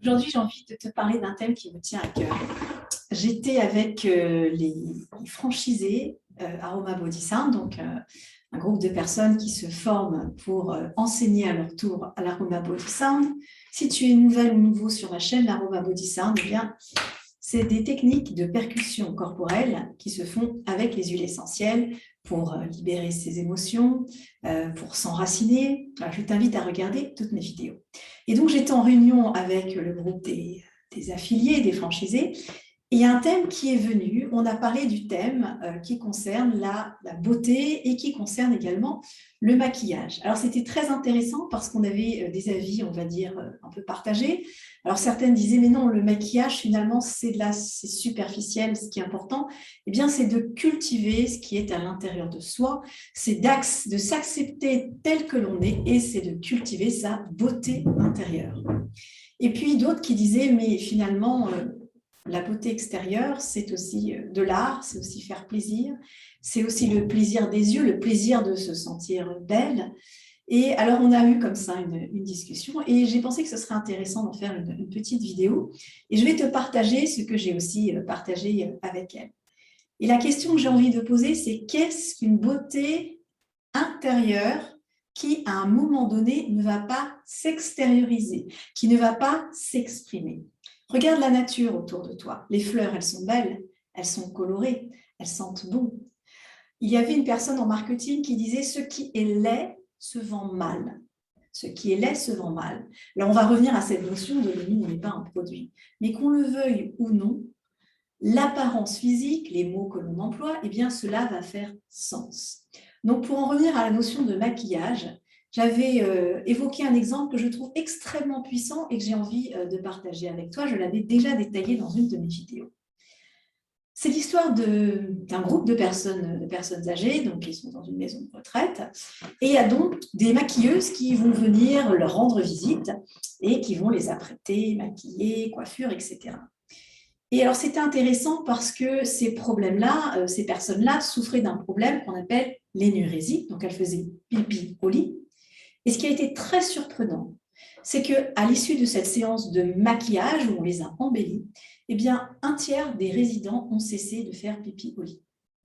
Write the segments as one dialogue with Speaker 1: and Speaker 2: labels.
Speaker 1: Aujourd'hui, j'ai envie de te parler d'un thème qui me tient à cœur. J'étais avec les franchisés Aroma Body Sound, donc un groupe de personnes qui se forment pour enseigner à leur tour à l'Aroma Body Sound. Si tu es nouvelle ou nouveau sur ma chaîne, l'Aroma Body Sound, eh bien, c'est des techniques de percussion corporelle qui se font avec les huiles essentielles pour libérer ses émotions, pour s'enraciner. Je t'invite à regarder toutes mes vidéos. Et donc, j'étais en réunion avec le groupe des affiliés, des franchisés, et il y a un thème qui est venu. On a parlé du thème qui concerne la beauté et qui concerne également le maquillage. Alors, c'était très intéressant parce qu'on avait des avis, on va dire, un peu partagés. Alors, certaines disaient, mais non, le maquillage, finalement, c'est superficiel. Ce qui est important, eh bien, c'est de cultiver ce qui est à l'intérieur de soi. C'est de s'accepter tel que l'on est et c'est de cultiver sa beauté intérieure. Et puis, d'autres qui disaient, mais finalement, la beauté extérieure, c'est aussi de l'art, c'est aussi faire plaisir, c'est aussi le plaisir des yeux, le plaisir de se sentir belle. Et alors, on a eu comme ça une discussion et j'ai pensé que ce serait intéressant d'en faire une petite vidéo. Et je vais te partager ce que j'ai aussi partagé avec elle. Et la question que j'ai envie de poser, c'est qu'est-ce qu'une beauté intérieure qui, à un moment donné, ne va pas s'extérioriser, qui ne va pas s'exprimer? Regarde la nature autour de toi. Les fleurs, elles sont belles, elles sont colorées, elles sentent bon. Il y avait une personne en marketing qui disait « ce qui est laid se vend mal ». Ce qui est laid se vend mal. Là, on va revenir à cette notion de « nous, on n'est pas un produit ». Mais qu'on le veuille ou non, l'apparence physique, les mots que l'on emploie, eh bien, cela va faire sens. Donc, pour en revenir à la notion de maquillage, j'avais évoqué un exemple que je trouve extrêmement puissant et que j'ai envie de partager avec toi. Je l'avais déjà détaillé dans une de mes vidéos. C'est l'histoire d'un groupe de personnes âgées, donc ils sont dans une maison de retraite, et il y a donc des maquilleuses qui vont venir leur rendre visite et qui vont les apprêter, maquiller, coiffure, etc. Et alors, c'était intéressant parce que ces problèmes-là, ces personnes-là souffraient d'un problème qu'on appelle l'énurésie. Donc, elles faisaient pipi au lit. Et ce qui a été très surprenant, c'est qu'à l'issue de cette séance de maquillage où on les a embellis, eh bien, un tiers des résidents ont cessé de faire pipi au lit.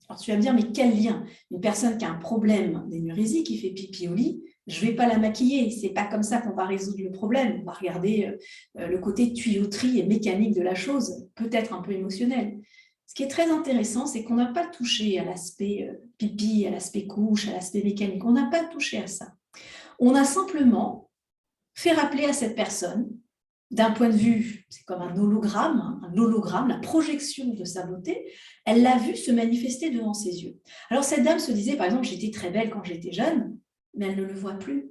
Speaker 1: Alors, tu vas me dire, mais quel lien? Une personne qui a un problème d'énurésie, qui fait pipi au lit, je ne vais pas la maquiller. Ce n'est pas comme ça qu'on va résoudre le problème. On va regarder le côté tuyauterie et mécanique de la chose, peut-être un peu émotionnel. Ce qui est très intéressant, c'est qu'on n'a pas touché à l'aspect pipi, à l'aspect couche, à l'aspect mécanique. On n'a pas touché à ça. On a simplement fait rappeler à cette personne, d'un point de vue, c'est comme un hologramme, la projection de sa beauté, elle l'a vu se manifester devant ses yeux. Alors cette dame se disait, par exemple, j'étais très belle quand j'étais jeune, mais elle ne le voit plus.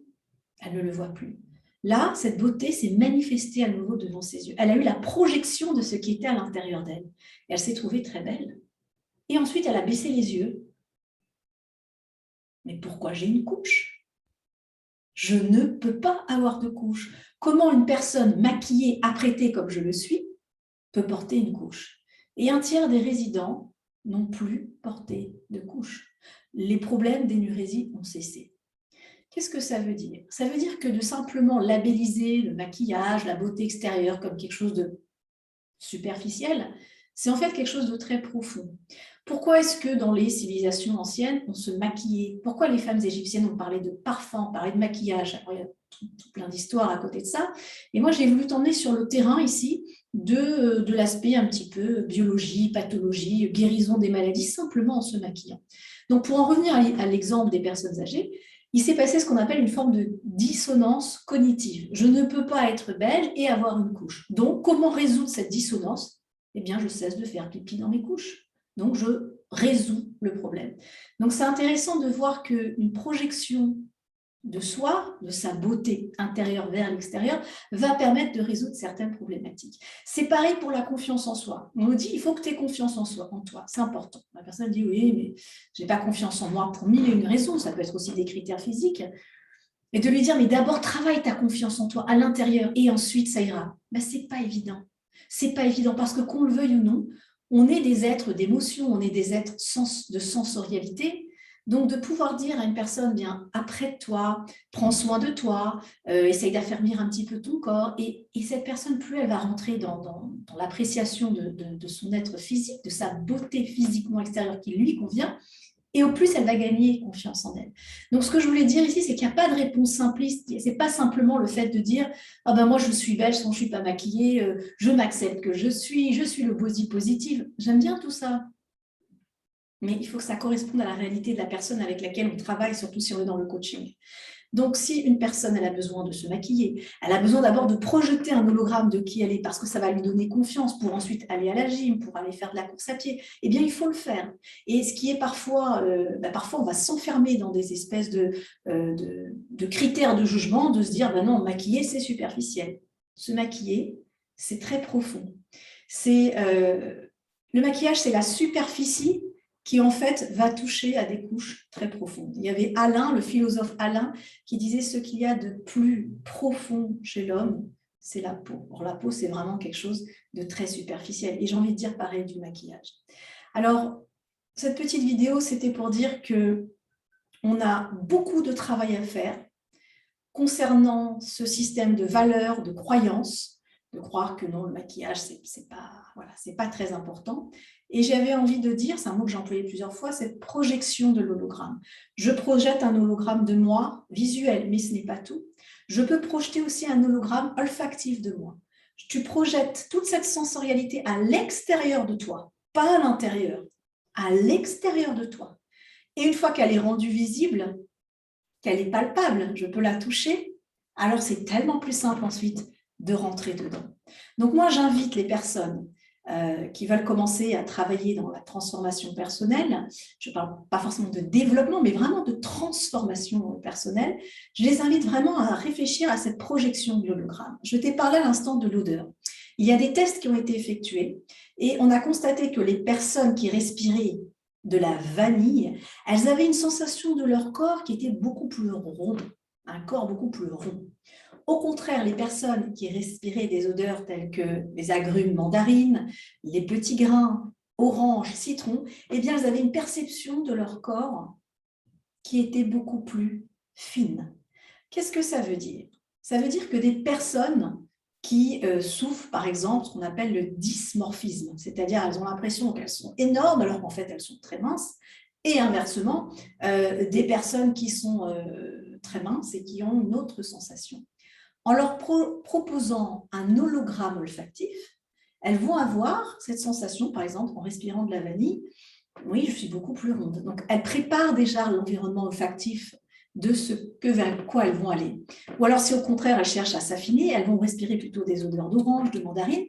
Speaker 1: Elle ne le voit plus. Là, cette beauté s'est manifestée à nouveau devant ses yeux. Elle a eu la projection de ce qui était à l'intérieur d'elle. Elle s'est trouvée très belle. Et ensuite, elle a baissé les yeux. Mais pourquoi j'ai une couche? Je ne peux pas avoir de couche. Comment une personne maquillée, apprêtée comme je le suis, peut porter une couche? Et un tiers des résidents n'ont plus porté de couche. Les problèmes d'énurésie ont cessé. Qu'est-ce que ça veut dire? Ça veut dire que de simplement labelliser le maquillage, la beauté extérieure comme quelque chose de superficiel, c'est en fait quelque chose de très profond. Pourquoi est-ce que dans les civilisations anciennes, on se maquillait? Pourquoi les femmes égyptiennes ont parlé de parfum, parlé de maquillage? Alors, il y a tout plein d'histoires à côté de ça. Et moi, j'ai voulu t'emmener sur le terrain ici de l'aspect un petit peu biologie, pathologie, guérison des maladies, simplement en se maquillant. Donc, pour en revenir à l'exemple des personnes âgées, il s'est passé ce qu'on appelle une forme de dissonance cognitive. Je ne peux pas être belle et avoir une couche. Donc, comment résoudre cette dissonance? Eh bien, je cesse de faire pipi dans mes couches. Donc, je résous le problème. Donc, c'est intéressant de voir qu'une projection de soi, de sa beauté intérieure vers l'extérieur, va permettre de résoudre certaines problématiques. C'est pareil pour la confiance en soi. On nous dit, il faut que tu aies confiance en toi, c'est important. La personne dit, oui, mais je n'ai pas confiance en moi pour mille et une raisons, ça peut être aussi des critères physiques. Et de lui dire, mais d'abord, travaille ta confiance en toi à l'intérieur et ensuite, ça ira. Ben, ce n'est pas évident. C'est pas évident parce que qu'on le veuille ou non, on est des êtres d'émotion, on est des êtres de sensorialité. Donc, de pouvoir dire à une personne, bien, après toi, prends soin de toi, essaye d'affermir un petit peu ton corps. Et cette personne, plus elle va rentrer dans l'appréciation de son être physique, de sa beauté physiquement extérieure qui lui convient, et au plus elle va gagner confiance en elle. Donc, ce que je voulais dire ici, c'est qu'il n'y a pas de réponse simpliste. Ce n'est pas simplement le fait de dire « Ah ben moi, je suis belle sans je ne suis pas maquillée, je m'accepte que je suis le body positive ». J'aime bien tout ça. Mais il faut que ça corresponde à la réalité de la personne avec laquelle on travaille, surtout si on est dans le coaching. Donc, si une personne elle a besoin de se maquiller, elle a besoin d'abord de projeter un hologramme de qui elle est, parce que ça va lui donner confiance pour ensuite aller à la gym, pour aller faire de la course à pied, eh bien, il faut le faire. Et ce qui est parfois, parfois on va s'enfermer dans des espèces de critères de jugement, de se dire, ben non, maquiller, c'est superficiel. Se maquiller, c'est très profond. Le maquillage, c'est la superficie qui en fait va toucher à des couches très profondes. Il y avait Alain, le philosophe Alain, qui disait ce qu'il y a de plus profond chez l'homme, c'est la peau. Or, la peau, c'est vraiment quelque chose de très superficiel. Et j'ai envie de dire pareil du maquillage. Alors, cette petite vidéo, c'était pour dire qu'on a beaucoup de travail à faire concernant ce système de valeurs, de croyances, de croire que non, le maquillage, c'est pas très important. Et j'avais envie de dire, c'est un mot que j'ai employé plusieurs fois, cette projection de l'hologramme. Je projette un hologramme de moi, visuel, mais ce n'est pas tout. Je peux projeter aussi un hologramme olfactif de moi. Tu projettes toute cette sensorialité à l'extérieur de toi, pas à l'intérieur, à l'extérieur de toi. Et une fois qu'elle est rendue visible, qu'elle est palpable, je peux la toucher, alors c'est tellement plus simple ensuite de rentrer dedans. Donc moi, j'invite les personnes qui veulent commencer à travailler dans la transformation personnelle, je ne parle pas forcément de développement, mais vraiment de transformation personnelle, je les invite vraiment à réfléchir à cette projection de l'hologramme. Je t'ai parlé à l'instant de l'odeur. Il y a des tests qui ont été effectués et on a constaté que les personnes qui respiraient de la vanille, elles avaient une sensation de leur corps qui était beaucoup plus rond, un corps beaucoup plus rond. Au contraire, les personnes qui respiraient des odeurs telles que les agrumes mandarines, les petits grains, orange, citron, eh bien, elles avaient une perception de leur corps qui était beaucoup plus fine. Qu'est-ce que ça veut dire? Ça veut dire que des personnes qui souffrent, par exemple, ce qu'on appelle le dysmorphisme, c'est-à-dire elles ont l'impression qu'elles sont énormes alors qu'en fait elles sont très minces, et inversement, des personnes qui sont très minces et qui ont une autre sensation. En leur proposant un hologramme olfactif, elles vont avoir cette sensation, par exemple, en respirant de la vanille, oui, je suis beaucoup plus ronde. Donc, elles préparent déjà l'environnement olfactif de ce vers quoi elles vont aller. Ou alors, si au contraire, elles cherchent à s'affiner, elles vont respirer plutôt des odeurs d'orange, de mandarine,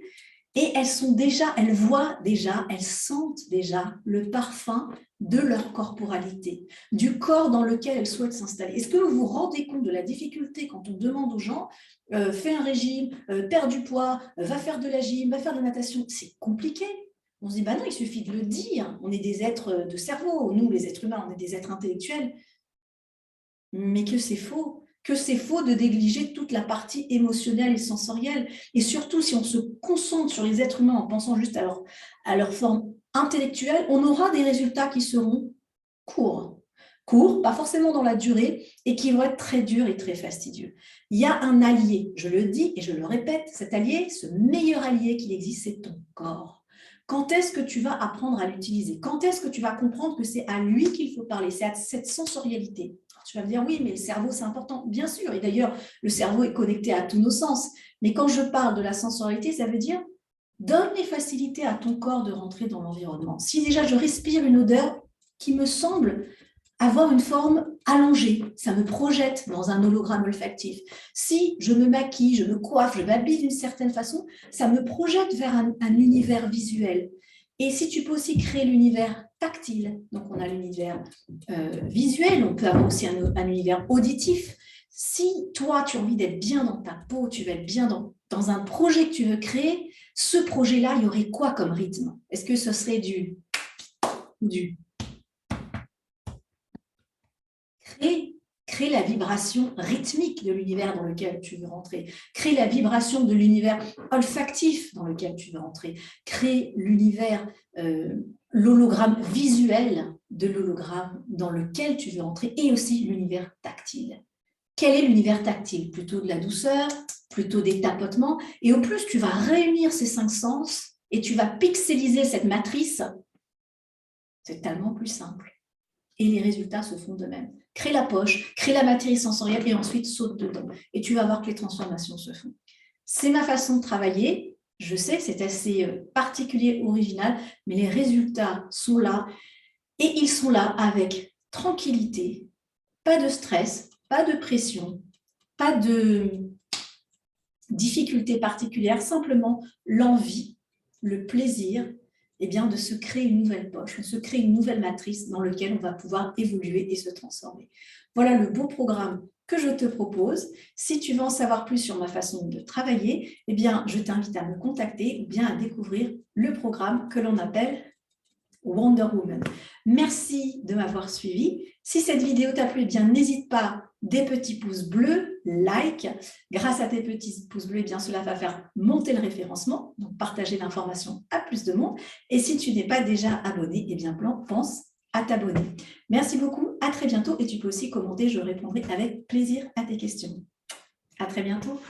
Speaker 1: et elles voient déjà, elles sentent déjà le parfum de leur corporalité, du corps dans lequel elles souhaitent s'installer. Est-ce que vous vous rendez compte de la difficulté quand on demande aux gens fais un régime, perds du poids, va faire de la gym, va faire de la natation? C'est compliqué. On se dit, bah non, il suffit de le dire. On est des êtres de cerveau. Nous, les êtres humains, on est des êtres intellectuels. Mais que c'est faux. Que c'est faux de négliger toute la partie émotionnelle et sensorielle. Et surtout, si on se concentre sur les êtres humains en pensant juste à leur forme intellectuelle, on aura des résultats qui seront courts. Courts, pas forcément dans la durée, et qui vont être très durs et très fastidieux. Il y a un allié, je le dis et je le répète, cet allié, ce meilleur allié qu'il existe, c'est ton corps. Quand est-ce que tu vas apprendre à l'utiliser? Quand est-ce que tu vas comprendre que c'est à lui qu'il faut parler? C'est à cette sensorialité. Alors, tu vas me dire, oui, mais le cerveau, c'est important. Bien sûr, et d'ailleurs, le cerveau est connecté à tous nos sens. Mais quand je parle de la sensorialité, ça veut dire, donne les facilités à ton corps de rentrer dans l'environnement. Si déjà je respire une odeur qui me semble avoir une forme allongée, ça me projette dans un hologramme olfactif. Si je me maquille, je me coiffe, je m'habille d'une certaine façon, ça me projette vers un univers visuel. Et si tu peux aussi créer l'univers tactile, donc on a l'univers visuel, on peut avoir aussi un univers auditif. Si toi, tu as envie d'être bien dans ta peau, tu veux être bien dans un projet que tu veux créer, ce projet-là, il y aurait quoi comme rythme? Est-ce que ce serait du Crée la vibration rythmique de l'univers dans lequel tu veux rentrer. Crée la vibration de l'univers olfactif dans lequel tu veux rentrer. Crée l'univers, l'hologramme visuel de l'hologramme dans lequel tu veux entrer et aussi l'univers tactile. Quel est l'univers tactile? Plutôt de la douceur, plutôt des tapotements. Et au plus, tu vas réunir ces 5 sens et tu vas pixeliser cette matrice. C'est tellement plus simple. Et les résultats se font de même. Crée la poche, crée la matrice sensorielle et ensuite saute dedans. Et tu vas voir que les transformations se font. C'est ma façon de travailler. Je sais, c'est assez particulier, original, mais les résultats sont là. Et ils sont là avec tranquillité, pas de stress, pas de pression, pas de difficulté particulière, simplement l'envie, le plaisir de se créer une nouvelle poche, on se crée une nouvelle matrice dans laquelle on va pouvoir évoluer et se transformer. Voilà le beau programme que je te propose. Si tu veux en savoir plus sur ma façon de travailler, je t'invite à me contacter ou bien à découvrir le programme que l'on appelle Wonder Woman. Merci de m'avoir suivi. Si cette vidéo t'a plu, n'hésite pas, des petits pouces bleus, like. Grâce à tes petits pouces bleus, cela va faire monter le référencement, donc partager l'information à plus de monde. Et si tu n'es pas déjà abonné, pense à t'abonner. Merci beaucoup, à très bientôt. Et tu peux aussi commenter, je répondrai avec plaisir à tes questions. À très bientôt.